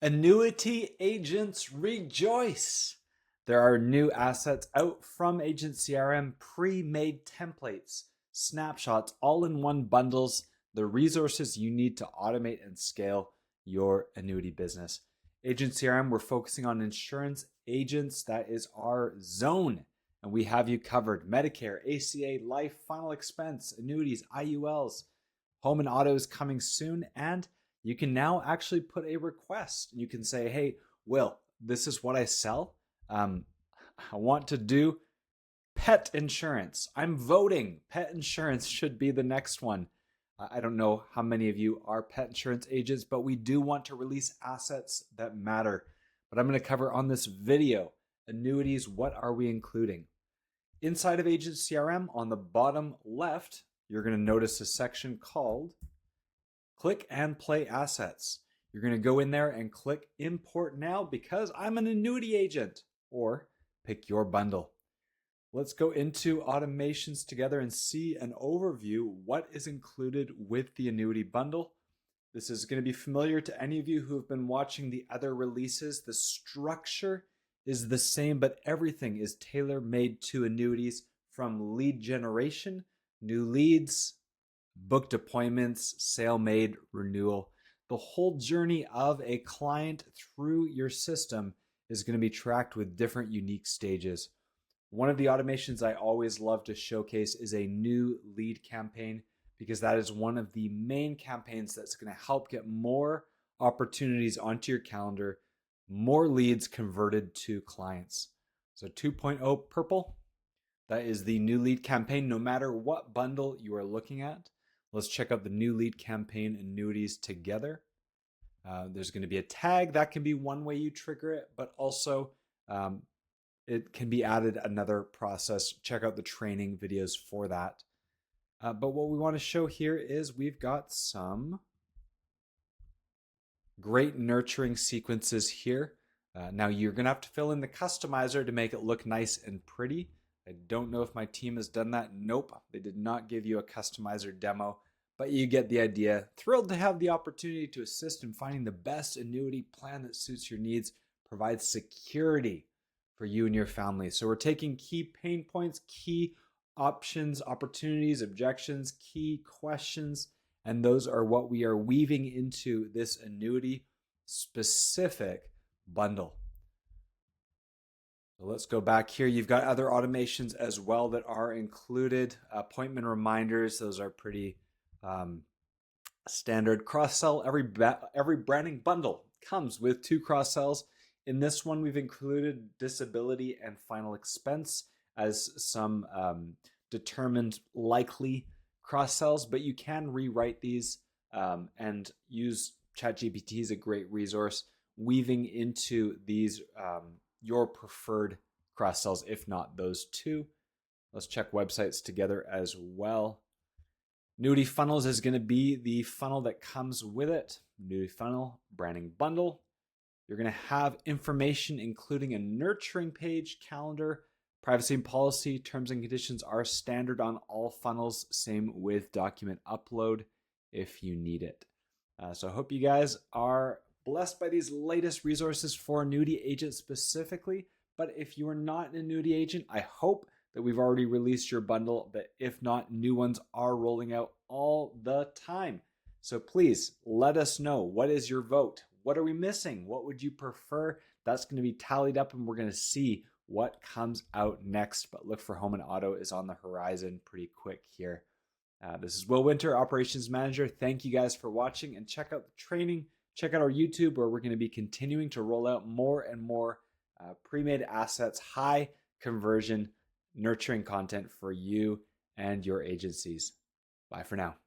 Annuity agents rejoice! There are new assets out from Agent CRM, pre-made templates, snapshots, all-in-one bundles, the resources you need to automate and scale your annuity business. Agent CRM, we're focusing on insurance agents. That is our zone. And we have you covered. Medicare, ACA, life, final expense, annuities, IULs, home and auto is coming soon. And you can now actually put a request. You can say, hey, Will, this is what I sell. I want to do pet insurance. I'm voting. Pet insurance should be the next one. I don't know how many of you are pet insurance agents, but we do want to release assets that matter. But I'm going to cover on this video, annuities, what are we including? Inside of Agent CRM, on the bottom left, you're going to notice a section called Click and Play Assets. You're going to go in there and click Import Now because I'm an annuity agent, or pick your bundle. Let's go into automations together and see an overview what is included with the annuity bundle. This is going to be familiar to any of you who have been watching the other releases. The structure is the same, but everything is tailor-made to annuities, from lead generation, new leads, booked appointments, sale made, renewal. The whole journey of a client through your system is going to be tracked with different unique stages. One of the automations I always love to showcase is a new lead campaign, because that is one of the main campaigns that's going to help get more opportunities onto your calendar, more leads converted to clients. So 2.0 purple, that is the new lead campaign, no matter what bundle you are looking at. Let's check out the new lead campaign annuities together. There's going to be a tag. That can be one way you trigger it, but also it can be added another process. Check out the training videos for that. But what we want to show here is we've got some great nurturing sequences here. Now you're going to have to fill in the customizer to make it look nice and pretty. I don't know if my team has done that. Nope, they did not give you a customizer demo, but you get the idea. Thrilled to have the opportunity to assist in finding the best annuity plan that suits your needs, provides security for you and your family. So we're taking key pain points, key options, opportunities, objections, key questions, and those are what we are weaving into this annuity specific bundle. So let's go back here. You've got other automations as well that are included. Appointment reminders, those are pretty standard. Cross-sell, every Branning bundle comes with 2 cross-sells. In this one, we've included disability and final expense as some determined likely cross-sells, but you can rewrite these and use ChatGPT is a great resource, weaving into these your preferred cross-sells, if not those 2. Let's check websites together as well. Annuity funnels is going to be the funnel that comes with it. Annuity funnel, Branning bundle. You're going to have information including a nurturing page, calendar, privacy and policy. Terms and conditions are standard on all funnels. Same with document upload if you need it. So I hope you guys are blessed by these latest resources for annuity agents specifically. But if you are not an annuity agent, I hope that we've already released your bundle. But if not, new ones are rolling out all the time. So please let us know. What is your vote? What are we missing? What would you prefer? That's going to be tallied up and we're going to see what comes out next. But look for home and auto is on the horizon pretty quick here. This is Will Winter, Operations Manager. Thank you guys for watching, and check out the training. Check out our YouTube, where we're going to be continuing to roll out more and more pre-made assets, high conversion, nurturing content for you and your agencies. Bye for now.